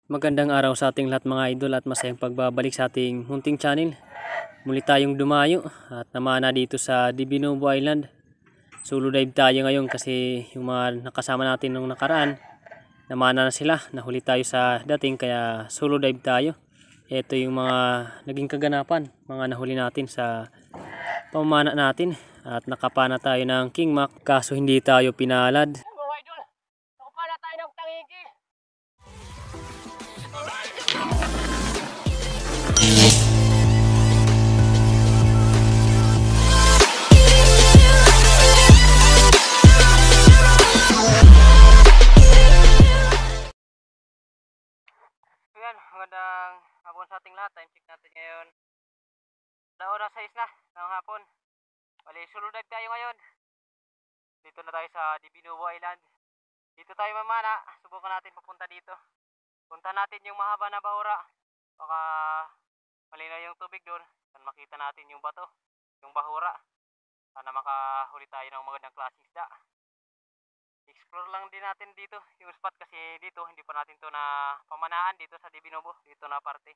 Magandang araw sa ating lahat mga idol at masayang pagbabalik sa ating munting channel. Muli tayong dumayo at namana dito sa Divinovo Island. Solo dive tayo ngayon kasi yung mga nakasama natin nung nakaraan, namana na sila, nahuli tayo sa dating kaya solo dive tayo. Ito yung mga naging kaganapan, mga nahuli natin sa pamamana natin at nakapana tayo ng King Mac kaso hindi tayo pinalad. Mga idol, nakapana tayo ng tangigi. Ayan, magandang hapon sa ating lahat. Time check natin ngayon. Oras 6 na ng hapon. Bali, solo dive tayo ngayon. Dito na tayo sa Divinovo Island. Dito tayo mamana. Subukan natin papunta dito. Punta natin yung mahaba na bahura. Baka malinaw yung tubig doon. Sana makita natin yung bato, yung bahura. Sana makahuli tayo ng magandang klaseng isda. Explore lang din natin dito yung spot kasi dito hindi pa natin to na pamanaan dito sa Divinovo, dito na parte.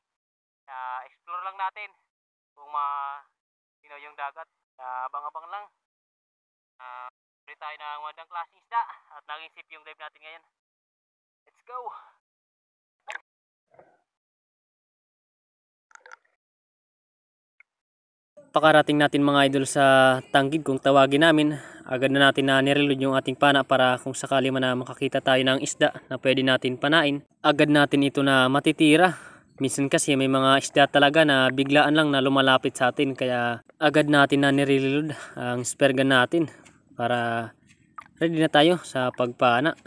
Explore lang natin kung malinaw yung dagat. Abang-abang lang. Huli tayo ng magandang klaseng isda at naging safe yung dive natin ngayon. Let's go! Pakarating natin mga idol sa Tanggid kung tawagin namin, agad na natin na nireload yung ating pana para kung sakali man na makakita tayo ng isda na pwede natin panain, agad natin ito na matitira. Minsan kasi may mga isda talaga na biglaan lang na lumalapit sa atin kaya agad natin na nireload ang spare gun natin para ready na tayo sa pagpana.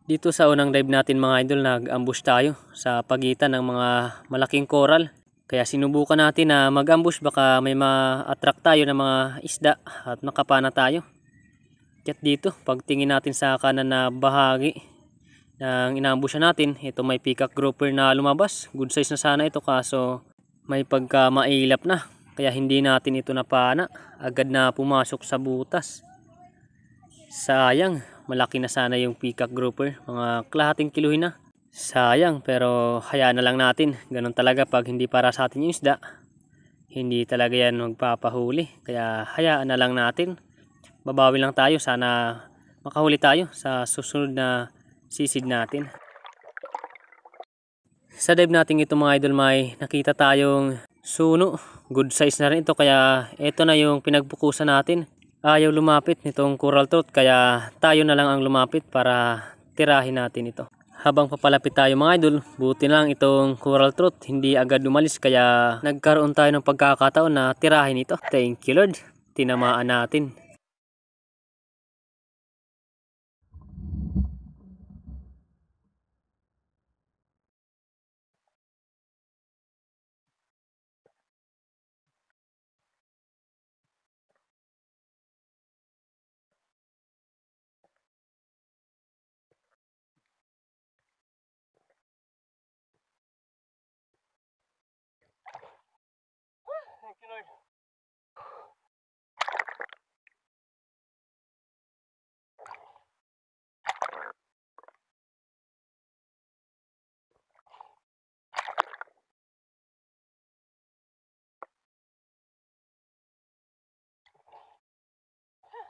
Dito sa unang dive natin mga idol, nag-ambush tayo sa pagitan ng mga malaking coral. Kaya sinubukan natin na mag-ambush, baka may ma-attract tayo ng mga isda at makapana tayo. Kaya dito, pagtingin natin sa kanan na bahagi ng inaambushan natin, ito may peacock grouper na lumabas. Good size na sana ito kaso may pagka mailap na. Kaya hindi natin ito napana. Agad na pumasok sa butas. Sayang, malaki na sana yung peacock grouper. Mga kalahating kiluhin na. Sayang, pero hayaan na lang natin. Ganun talaga pag hindi para sa atin yung isda. Hindi talaga yan magpapahuli. Kaya hayaan na lang natin. Babawi lang tayo. Sana makahuli tayo sa susunod na sisid natin. Sa dive natin ito mga idol, may nakita tayong suno. Good size na rin ito. Kaya ito na yung pinagbukusan natin. Ayaw lumapit nitong coral trout. Kaya tayo na lang ang lumapit para tirahin natin ito. Habang papalapit tayo mga idol, buti lang itong coral trout hindi agad umalis kaya nagkaroon tayo ng pagkakataon na tirahin ito. Thank you Lord, tinamaan natin. Thank you Lord.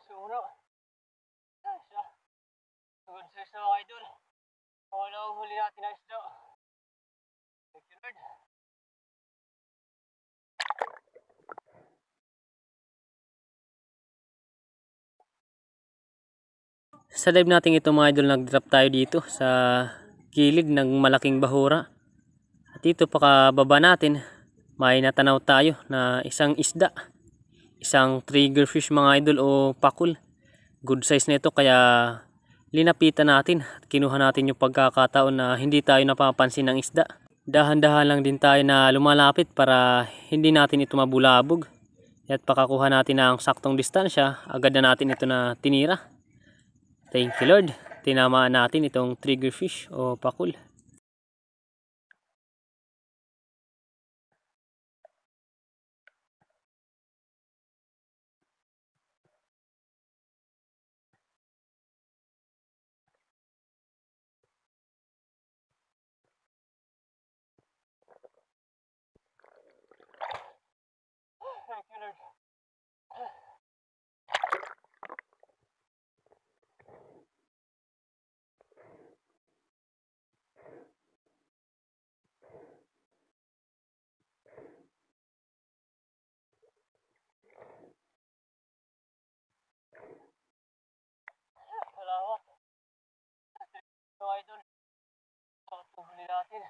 Suno. Isda. Good size na mga idol. Walang huli natin na isda. Thank you Lord. Sa dive natin ito mga idol, nag-drop tayo dito sa gilid ng malaking bahura. At dito pakababa natin, may natanaw tayo na isang isda. Isang triggerfish mga idol o pakul. Good size na ito kaya linapitan natin at kinuha natin yung pagkakataon na hindi tayo napapansin ng isda. Dahan-dahan lang din tayo na lumalapit para hindi natin ito mabulabog. At pakakuha natin ng saktong distansya, agad na natin ito na tinira. Thank you Lord, tinamaan natin itong triggerfish o pakul. Salamat. Mga idol. Patuloy natin.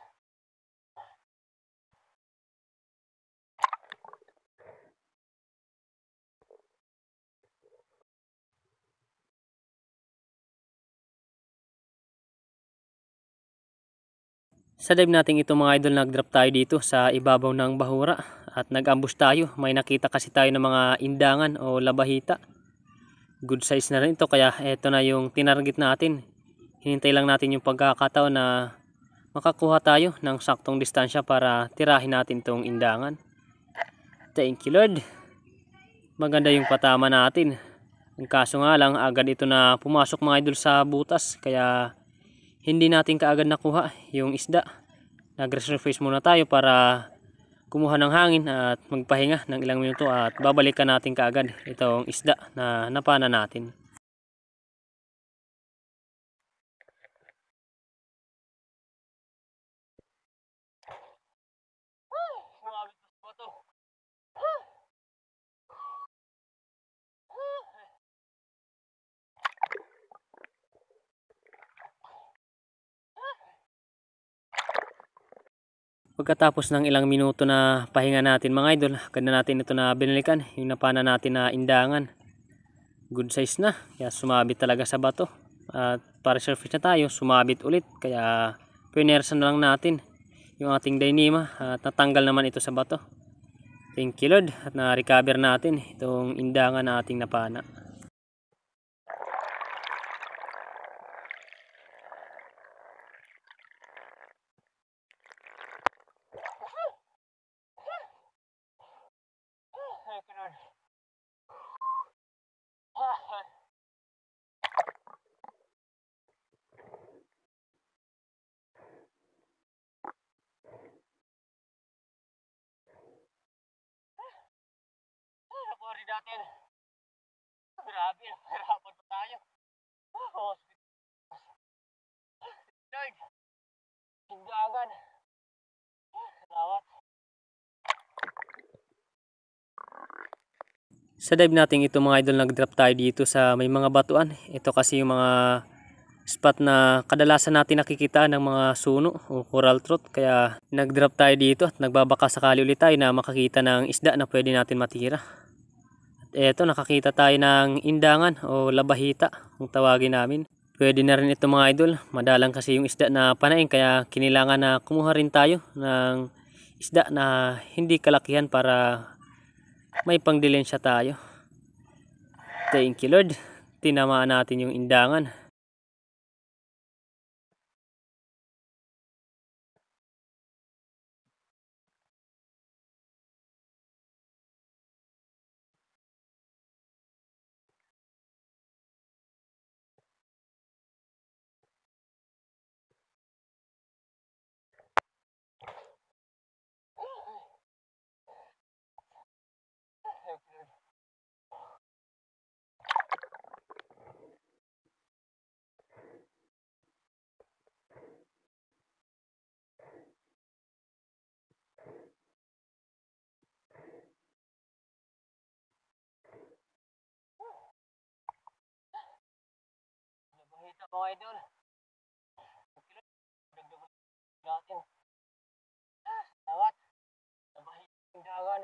Sa dive natin ito mga idol, nag-drop tayo dito sa ibabaw ng bahura at nag-ambush tayo. May nakita kasi tayo ng mga indangan o labahita. Good size na rin ito, kaya ito na yung tinarget natin. Hinintay lang natin yung pagkakataon na makakuha tayo ng saktong distansya para tirahin natin itong indangan. Thank you Lord. Maganda yung patama natin. Ang kaso nga lang, agad ito na pumasok mga idol sa butas, kaya hindi natin kaagad nakuha yung isda. Nag-resurface muna tayo para kumuha ng hangin at magpahinga ng ilang minuto at babalikan natin kaagad itong isda na napana natin. Pagkatapos ng ilang minuto na pahinga natin mga idol, ganda natin ito na binalikan, yung napana natin na indangan. Good size na, kaya sumabit talaga sa bato. At para surface na tayo, sumabit ulit, kaya pinersa na lang natin yung ating Dyneema at natanggal naman ito sa bato. Thank you Lord, at na-recover natin itong indangan na ating napana. Napori natin. Grabe, nahirapan pa tayo. Lord, indangan. Salamat. Sa dive natin ito mga idol, nag-drop tayo dito sa may mga batuan. Ito kasi yung mga spot na kadalasan natin nakikita ng mga suno o coral trout, kaya nag-drop tayo dito at nagbabaka sakali ulit tayo na makakita ng isda na pwede natin matira. At eto, nakakita tayo ng indangan o labahita kung tawagin namin. Pwede na rin ito mga idol, madalang kasi yung isda na panain, kaya kinilangan na kumuha rin tayo ng isda na hindi kalakihan para may pangdilensya tayo. Thank you Lord, tinamaan natin yung indangan. Labahita mga idol. Dagdagan natin. Salamat. Labahita indangan.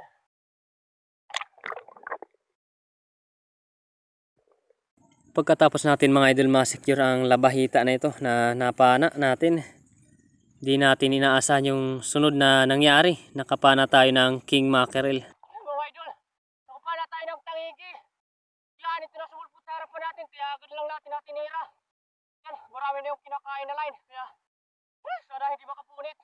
Pagkatapos natin mga idol ma-secure ang labahita na ito na napana natin, di natin inaasahan yung sunod na nangyari. Nakapana tayo ng king mackerel. Mga idol, nakapana tayo ng tangigi. Yan, ito na sumulpot sa harapan natin, kaya agad lang natin natinira. Yan, marami na yung kinakain na line, kaya sana hindi makapunit.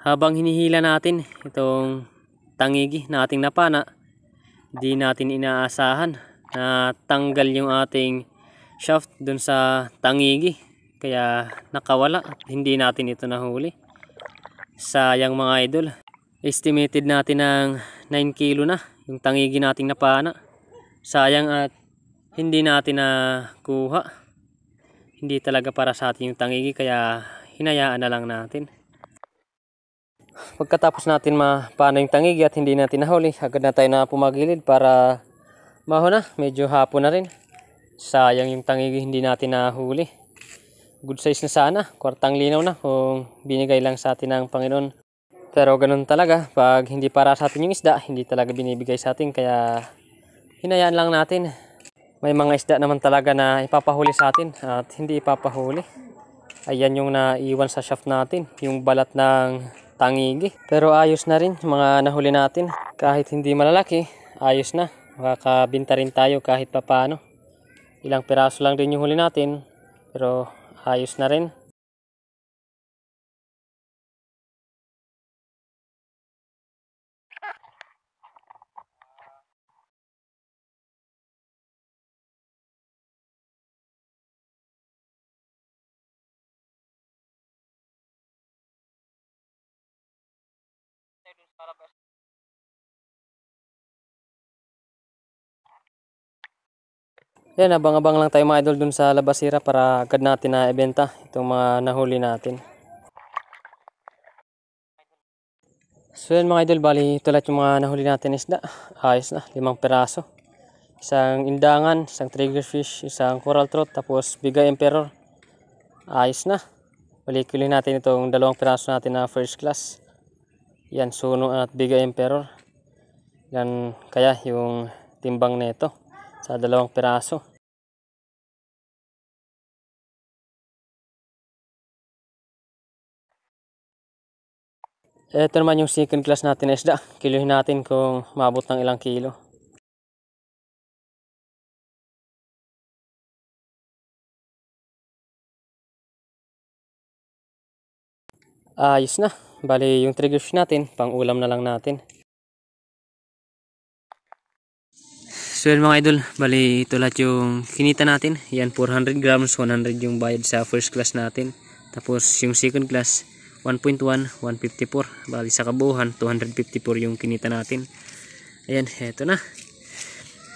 Habang hinihila natin itong tangigi na ating napana, di natin inaasahan na tanggal yung ating shaft dun sa tangigi. Kaya nakawala at hindi natin ito nahuli. Sayang mga idol. Estimated natin ng 9 kilo na yung tangigi nating napana. Sayang at hindi natin nakuha. Hindi talaga para sa atin yung tangigi kaya hinayaan na lang natin. Pagkatapos natin mapana yung tangigi at hindi natin nahuli, agad na tayo na pumagilid para mahuna. Medyo hapon na rin. Sayang yung tangigi hindi natin nahuli. Good size na sana. Kwartang linaw na kung binigay lang sa atin ng Panginoon. Pero ganun talaga, pag hindi para sa atin yung isda, hindi talaga binibigay sa atin, kaya hinayaan lang natin. May mga isda naman talaga na ipapahuli sa atin at hindi ipapahuli. Ayan yung naiwan sa shaft natin, yung balat ng tangigi. Pero ayos na rin mga nahuli natin. Kahit hindi malalaki, ayos na. Makakabinta rin tayo kahit papano. Ilang piraso lang din yung huli natin, pero ayos na rin. Yan, abang-abang lang tayo mga idol dun sa labasira para agad natin na ibenta itong mga nahuli natin. So yan mga idol, bali ito lahat yung mga nahuli natin isda. Ayos na, 5 peraso. Isang indangan, isang triggerfish, isang coral trout, tapos bigay emperor. Ayos na. Balik-ulit natin itong 2 peraso natin na first class. Yan, suno at bigay emperor. Yan kaya yung timbang nito sa 2 peraso. Ito naman yung second class natin na isda. Kiluhin natin kung maabot ng ilang kilo. Ayos na. Bali yung triggerfish natin, pang ulam na lang natin. So yan mga idol, bali ito lahat yung kinita natin. Yan 400 grams, 100 yung bayad sa first class natin. Tapos yung second class 1.1, 154. Bali sa kabuuan 254 yung kinita natin. Ayan, eto na.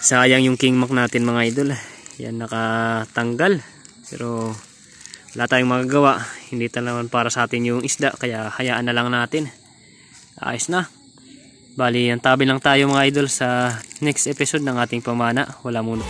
Sayang yung king mac natin mga idol. Yan nakatanggal. Pero wala tayong magagawa. Hindi talaga para sa atin yung isda, kaya hayaan na lang natin. Ayos na. Bali, antabi lang tayo mga idol sa next episode ng ating pamana. Wala muna.